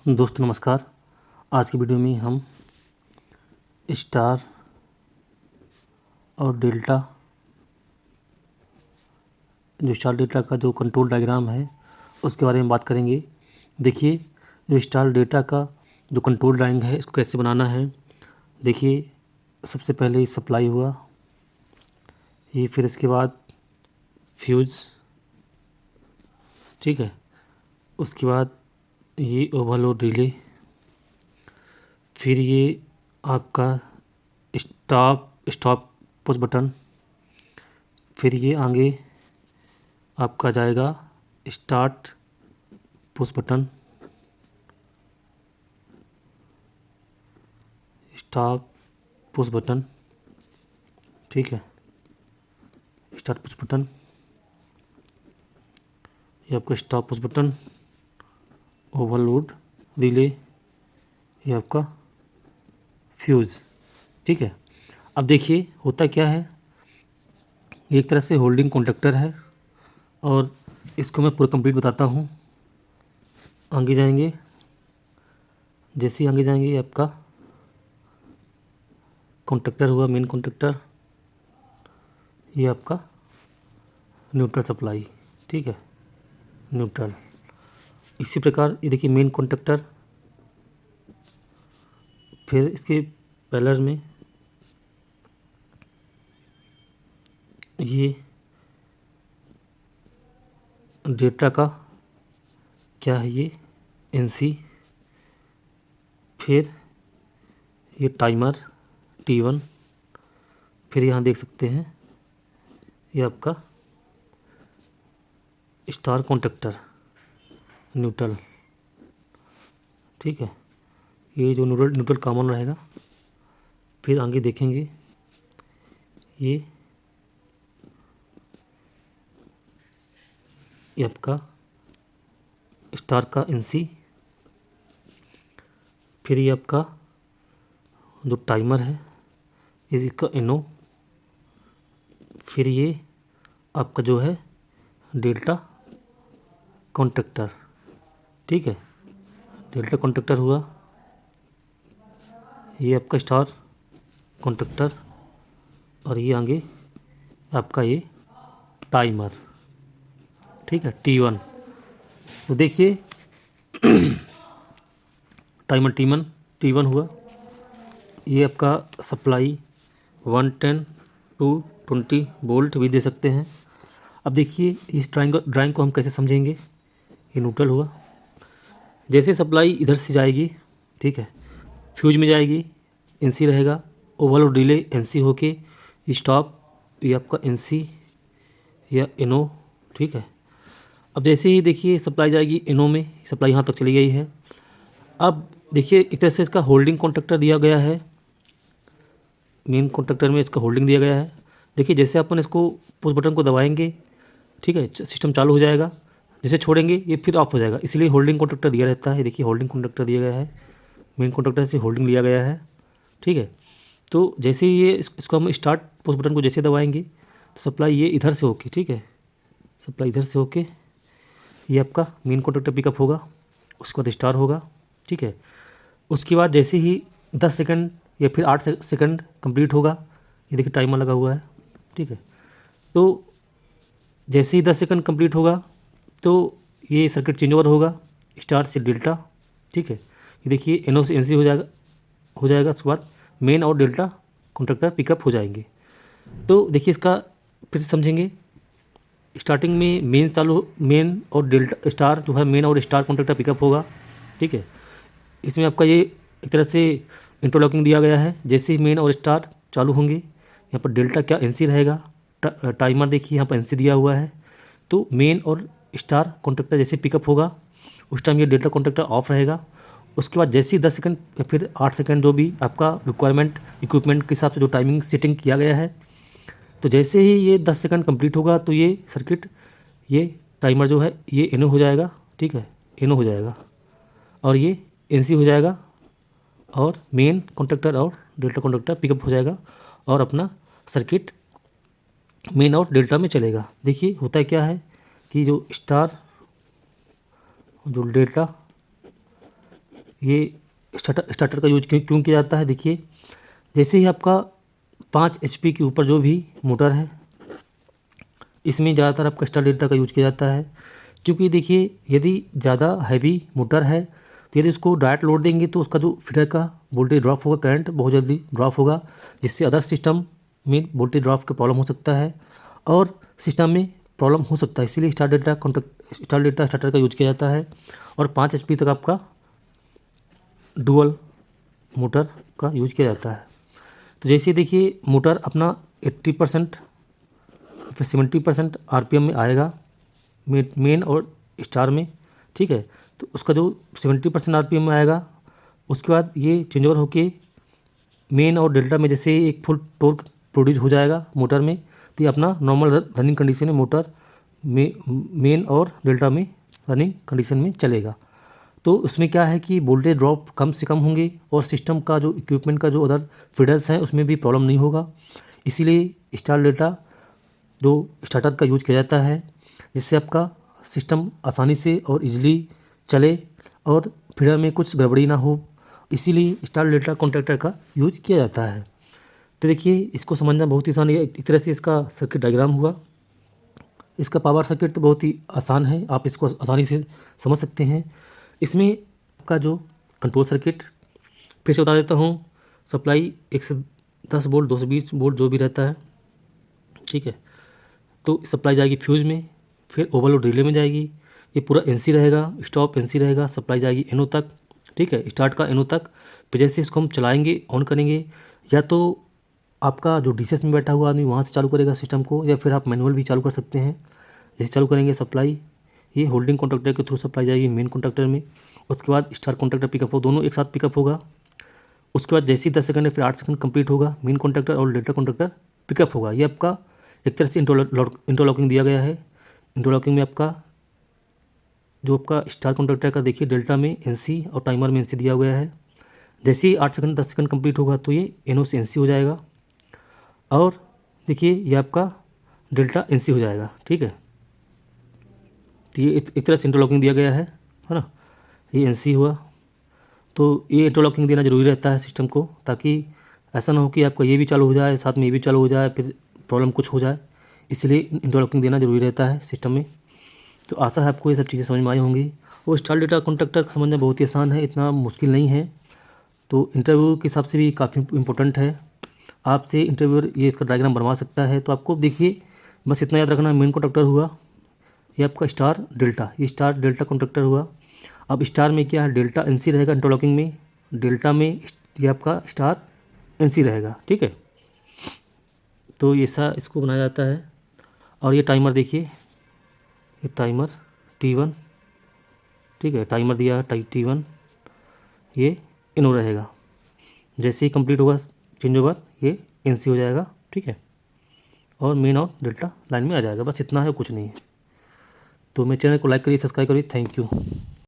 दोस्तों नमस्कार। आज की वीडियो में हम स्टार और डेल्टा स्टार डेल्टा का जो कंट्रोल डायग्राम है उसके बारे में बात करेंगे। देखिए, जो स्टार डेल्टा का जो कंट्रोल डायग्राम है इसको कैसे बनाना है। देखिए, सबसे पहले सप्लाई हुआ, ये फिर इसके बाद फ्यूज़, ठीक है। उसके बाद ये ओवरलोड रिले, फिर ये आपका स्टॉप पुश बटन, फिर ये आगे आपका जाएगा start push button, stop push button, ठीक है। स्टार्ट पुश बटन, ये आपका stop push button, overload relay, ये आपका फ्यूज़, ठीक है। अब देखिए होता क्या है, एक तरह से होल्डिंग कॉन्टैक्टर है और इसको मैं पूरा कंप्लीट बताता हूँ। आगे जाएंगे, जैसे ही आगे जाएंगे ये आपका कॉन्टैक्टर हुआ, मेन कॉन्टैक्टर, ये आपका न्यूट्रल सप्लाई, ठीक है, न्यूट्रल। इसी प्रकार ये देखिए मेन कॉन्टैक्टर, फिर इसके पैरेलल में ये डेटा का क्या है, ये एनसी, फिर ये टाइमर T1, फिर यहाँ देख सकते हैं ये आपका स्टार कॉन्टैक्टर न्यूट्रल, ठीक है। ये जो न्यूट्रल कॉमन रहेगा। फिर आगे देखेंगे ये आपका स्टार का एनसी, फिर ये आपका जो टाइमर है इसका एनो, फिर ये आपका जो है डेल्टा कॉन्टैक्टर, ठीक है। डेल्टा कॉन्टैक्टर हुआ, ये आपका स्टार कॉन्टैक्टर, और ये आगे आपका ये टाइमर, ठीक है, T1। तो देखिए टाइमर T1 हुआ, ये आपका सप्लाई 110 टू 20 वोल्ट भी दे सकते हैं। अब देखिए इस ड्राइंग को हम कैसे समझेंगे। ये न्यूट्रल हुआ, जैसे सप्लाई इधर से जाएगी, ठीक है, फ्यूज में जाएगी, एनसी रहेगा, ओवरलोड डिले एनसी होके स्टॉप, ये आपका एनसी या एनो, ठीक है। अब जैसे ही देखिए सप्लाई जाएगी एनो में, सप्लाई यहाँ तक चली गई है। अब देखिए एक तरह से इसका होल्डिंग कॉन्टैक्टर दिया गया है, मेन कॉन्टैक्टर में इसका होल्डिंग दिया गया है। देखिए जैसे अपन इसको पुश बटन को दबाएंगे, ठीक है, सिस्टम चालू हो जाएगा, जैसे छोड़ेंगे ये फिर ऑफ हो जाएगा, इसलिए होल्डिंग कॉन्टैक्टर दिया रहता है। देखिए होल्डिंग कॉन्टैक्टर दिया गया है, मेन कॉन्टैक्टर से होल्डिंग लिया गया है, ठीक है। तो जैसे ही ये इसको हम स्टार्ट पुश बटन को जैसे दबाएंगे तो सप्लाई ये इधर से होके, ठीक है, सप्लाई इधर से होके ये आपका मेन कॉन्टैक्टर पिकअप होगा, उसके बाद स्टार होगा, ठीक है। उसके बाद जैसे ही 10 सेकंड या फिर 8 सेकंड कंप्लीट होगा, ये देखिए टाइमर लगा हुआ है, ठीक है। तो जैसे ही 10 सेकंड कंप्लीट होगा तो ये सर्किट चेंज ओवर होगा स्टार से डेल्टा, ठीक है। ये देखिए एनओ से एनसी हो जाएगा उसके बाद मेन और डेल्टा कॉन्ट्रैक्टर पिकअप हो जाएंगे। तो देखिए इसका फिर से समझेंगे। स्टार्टिंग में मेन और डेल्टा स्टार जो है मेन और स्टार कॉन्ट्रैक्टर पिकअप होगा, ठीक है। इसमें आपका ये एक तरह से इंटरलॉकिंग दिया गया है, जैसे ही मेन और स्टार चालू होंगे यहाँ पर डेल्टा क्या एनसी रहेगा, टाइमर देखिए यहाँ पर एनसी दिया हुआ है। तो मेन और स्टार कॉन्ट्रैक्टर जैसे पिकअप होगा उस टाइम ये डेल्टा कॉन्ट्रैक्टर ऑफ रहेगा। उसके बाद जैसे ही 10 सेकंड या फिर 8 सेकंड जो भी आपका रिक्वायरमेंट इक्विपमेंट के हिसाब से जो टाइमिंग सेटिंग किया गया है, तो जैसे ही ये 10 सेकंड कंप्लीट होगा तो ये सर्किट, ये टाइमर जो है ये एनो हो जाएगा, ठीक है, एनो हो जाएगा, और ये एनसी हो जाएगा, और मेन कॉन्टैक्टर और डेल्टा कॉन्टैक्टर पिकअप हो जाएगा और अपना सर्किट मेन और डेल्टा में चलेगा। देखिए होता क्या है कि जो डेल्टा ये स्टार्टर का यूज क्यों किया जाता है। देखिए, जैसे ही आपका 5 HP के ऊपर जो भी मोटर है, इसमें ज़्यादातर आपका स्टार डेल्टा का यूज किया जाता है। क्योंकि देखिए, यदि ज़्यादा हैवी मोटर है तो यदि उसको डायरेक्ट लोड देंगे तो उसका जो फीडर का वोल्टेज ड्रॉप होगा, करंट बहुत जल्दी ड्रॉप होगा, जिससे अदर सिस्टम में वोल्टेज ड्रॉप का प्रॉब्लम हो सकता है और सिस्टम में प्रॉब्लम हो सकता है। इसीलिए स्टार डेल्टा स्टार्टर का यूज किया जाता है। और 5 HP तक आपका डुअल मोटर का यूज किया जाता है। तो जैसे देखिए, मोटर अपना 80% फिर 70% RPM में आएगा मेन और स्टार में, ठीक है। तो उसका जो 70% RPM में आएगा, उसके बाद ये चेंज ओवर होके मेन और डेल्टा में जैसे एक फुल टॉर्क प्रोड्यूस हो जाएगा मोटर में, तो ये अपना नॉर्मल रनिंग कंडीशन में मोटर मेन और डेल्टा में रनिंग कंडीशन में चलेगा। तो उसमें क्या है कि वोल्टेज ड्रॉप कम से कम होंगे और सिस्टम का जो इक्विपमेंट का जो अदर फीडर्स हैं उसमें भी प्रॉब्लम नहीं होगा। इसीलिए स्टार डेल्टा जो स्टार्टर का यूज किया जाता है, जिससे आपका सिस्टम आसानी से और इजीली चले और फीडर में कुछ गड़बड़ी ना हो, इसीलिए स्टार डेल्टा कॉन्टैक्टर का यूज किया जाता है। तो देखिए, इसको समझना बहुत ही आसान है। एक तरह से इसका सर्किट डायग्राम हुआ। इसका पावर सर्किट तो बहुत ही आसान है, आप इसको आसानी से समझ सकते हैं। इसमें आपका जो कंट्रोल सर्किट, फिर से बता देता हूँ, सप्लाई 110 वोल्ट 220 वोल्ट जो भी रहता है, ठीक है। तो सप्लाई जाएगी फ्यूज़ में, फिर ओवरलोड रिले में जाएगी, ये पूरा NC रहेगा, स्टॉप NC रहेगा, सप्लाई जाएगी NO तक, ठीक है, स्टार्ट का NO तक। फिर जैसे इसको हम चलाएंगे, ऑन करेंगे, या तो आपका जो DCS में बैठा हुआ आदमी वहाँ से चालू करेगा सिस्टम को, या फिर आप मैनुअल भी चालू कर सकते हैं। जैसे चालू करेंगे सप्लाई, ये होल्डिंग कॉन्टैक्टर के थ्रू सप्लाई जाएगी मेन कॉन्टैक्टर में, उसके बाद स्टार कॉन्टैक्टर पिकअप हो, दोनों एक साथ पिकअप होगा। उसके बाद जैसे ही 10 सेकंड या फिर 8 सेकंड कंप्लीट होगा, मेन कॉन्टैक्टर और डेल्टा कॉन्टैक्टर पिकअप होगा। ये आपका एक तरह से इंटरलॉकिंग दिया गया है। इंटरलॉकिंग में आपका जो आपका स्टार कॉन्टैक्टर का देखिए, डेल्टा में NC और टाइमर में NC दिया गया है। जैसे ही 8 सेकंड 10 सेकंड कंप्लीट होगा तो ये NO से NC हो जाएगा, और देखिए ये आपका डेल्टा NC हो जाएगा, ठीक है। तो ये एक तरह से इंटरलॉकिंग दिया गया है ना। ये NC हुआ, तो ये इंटरलॉकिंग देना ज़रूरी रहता है सिस्टम को, ताकि ऐसा ना हो कि आपका ये भी चालू हो जाए साथ में ये भी चालू हो जाए, फिर प्रॉब्लम कुछ हो जाए। इसलिए इंटरलॉकिंग देना ज़रूरी रहता है सिस्टम में। तो आशा है आपको ये सब चीज़ें समझ में आई होंगी। और स्टार डेल्टा कॉन्टैक्टर का समझना बहुत ही आसान है, इतना मुश्किल नहीं है। तो इंटरव्यू के हिसाब से भी काफ़ी इंपॉर्टेंट है। आपसे इंटरव्यूअर ये इसका डायग्राम बनवा सकता है। तो आपको देखिए, बस इतना याद रखना, मेन कॉन्टैक्टर हुआ, ये आपका स्टार डेल्टा, ये स्टार डेल्टा कॉन्टैक्टर हुआ। अब स्टार में क्या है, डेल्टा NC रहेगा इंटरलॉकिंग में, डेल्टा में ये आपका स्टार NC रहेगा, ठीक है। तो ये सा इसको बनाया जाता है। और ये टाइमर देखिए, ये टाइमर T1, ठीक है, टाइमर दिया है T1, ये NO रहेगा। जैसे ही कंप्लीट होगा चेंज ओवर, ये NC हो जाएगा, ठीक है, और मेन और डेल्टा लाइन में आ जाएगा। बस इतना है, कुछ नहीं है। तो मेरे चैनल को लाइक करिए, सब्सक्राइब करिए। Thank you.